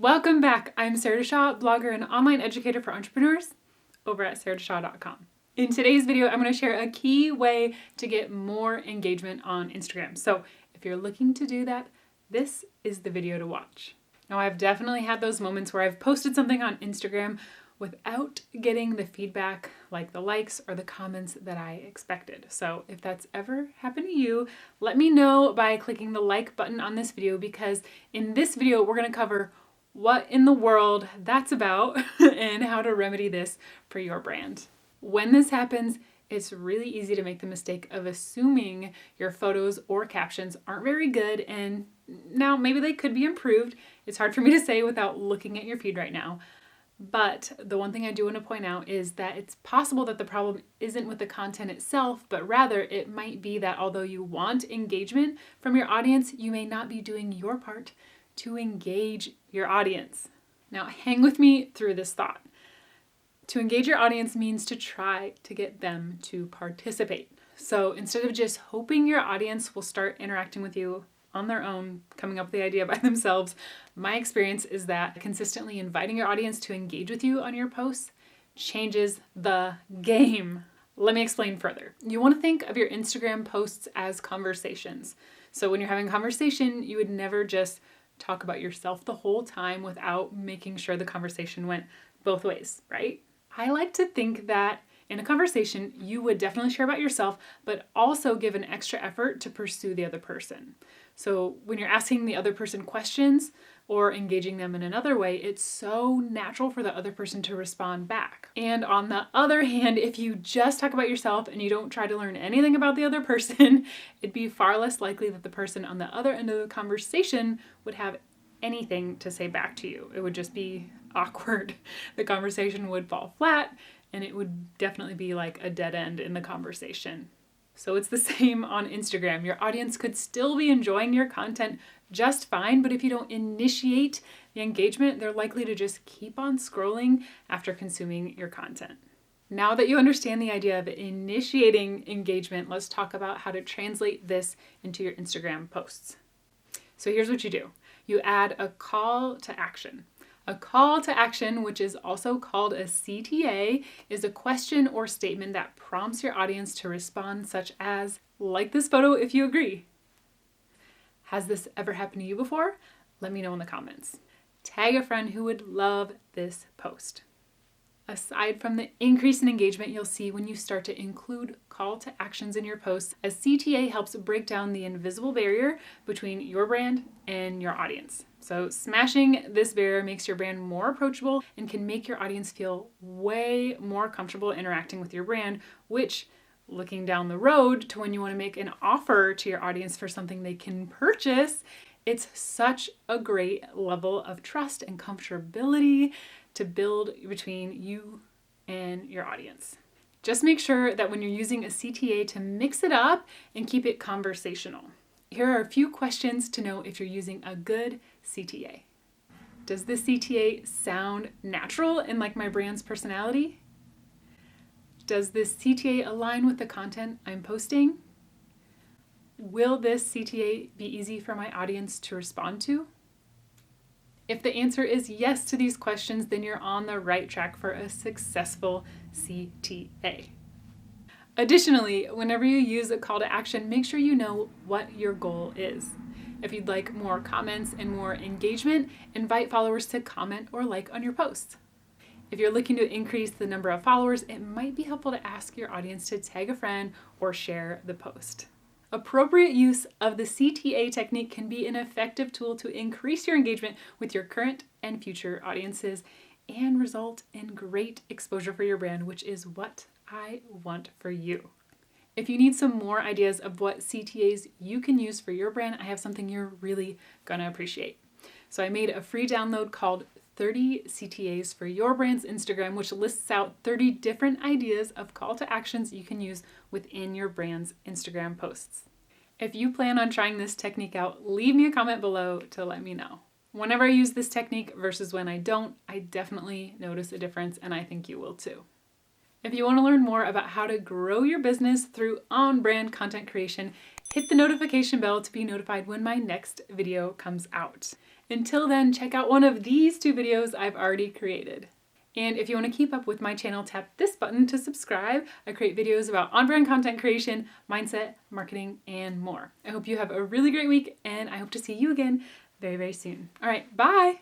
Welcome back. I'm Sarah DeShaw, blogger and online educator for entrepreneurs over at sarahDeshaw.com. In today's video, I'm going to share a key way to get more engagement on Instagram. So if you're looking to do that, this is the video to watch. Now, I've definitely had those moments where I've posted something on Instagram without getting the feedback like the likes or the comments that I expected. So if that's ever happened to you, let me know by clicking the like button on this video, because in this video, we're going to cover what in the world that's about and how to remedy this for your brand. When this happens, it's really easy to make the mistake of assuming your photos or captions aren't very good, and now maybe they could be improved. It's hard for me to say without looking at your feed right now. But the one thing I do want to point out is that it's possible that the problem isn't with the content itself, but rather it might be that although you want engagement from your audience, you may not be doing your part to engage your audience. Now, hang with me through this thought. To engage your audience means to try to get them to participate. So instead of just hoping your audience will start interacting with you on their own, coming up with the idea by themselves, my experience is that consistently inviting your audience to engage with you on your posts changes the game. Let me explain further. You want to think of your Instagram posts as conversations. So when you're having a conversation, you would never just talk about yourself the whole time without making sure the conversation went both ways, right? I like to think that in a conversation, you would definitely share about yourself, but also give an extra effort to pursue the other person. So when you're asking the other person questions or engaging them in another way, it's so natural for the other person to respond back. And on the other hand, if you just talk about yourself and you don't try to learn anything about the other person, it'd be far less likely that the person on the other end of the conversation would have anything to say back to you. It would just be awkward. The conversation would fall flat, and it would definitely be like a dead end in the conversation. So it's the same on Instagram. Your audience could still be enjoying your content just fine, but if you don't initiate the engagement, they're likely to just keep on scrolling after consuming your content. Now that you understand the idea of initiating engagement, let's talk about how to translate this into your Instagram posts. So here's what you do. You add a call to action. A call to action, which is also called a CTA, is a question or statement that prompts your audience to respond, such as, like this photo if you agree. Has this ever happened to you before? Let me know in the comments. Tag a friend who would love this post. Aside from the increase in engagement you'll see when you start to include call to actions in your posts, a CTA helps break down the invisible barrier between your brand and your audience. So smashing this barrier makes your brand more approachable and can make your audience feel way more comfortable interacting with your brand, which, looking down the road to when you want to make an offer to your audience for something they can purchase, it's such a great level of trust and comfortability to build between you and your audience. Just make sure that when you're using a CTA to mix it up and keep it conversational. Here are a few questions to know if you're using a good CTA. Does this CTA sound natural and like my brand's personality? Does this CTA align with the content I'm posting? Will this CTA be easy for my audience to respond to? If the answer is yes to these questions, then you're on the right track for a successful CTA. Additionally, whenever you use a call to action, make sure you know what your goal is. If you'd like more comments and more engagement, invite followers to comment or like on your posts. If you're looking to increase the number of followers, it might be helpful to ask your audience to tag a friend or share the post. Appropriate use of the CTA technique can be an effective tool to increase your engagement with your current and future audiences and result in great exposure for your brand, which is what I want for you. If you need some more ideas of what CTAs you can use for your brand, I have something you're really gonna appreciate. So I made a free download called 30 CTAs for your brand's Instagram, which lists out 30 different ideas of call to actions you can use within your brand's Instagram posts. If you plan on trying this technique out, leave me a comment below to let me know. Whenever I use this technique versus when I don't, I definitely notice a difference, and I think you will too. If you want to learn more about how to grow your business through on-brand content creation, hit the notification bell to be notified when my next video comes out. Until then, check out one of these 2 videos I've already created. And if you want to keep up with my channel, tap this button to subscribe. I create videos about on-brand content creation, mindset, marketing, and more. I hope you have a really great week, and I hope to see you again very, very soon. All right, bye!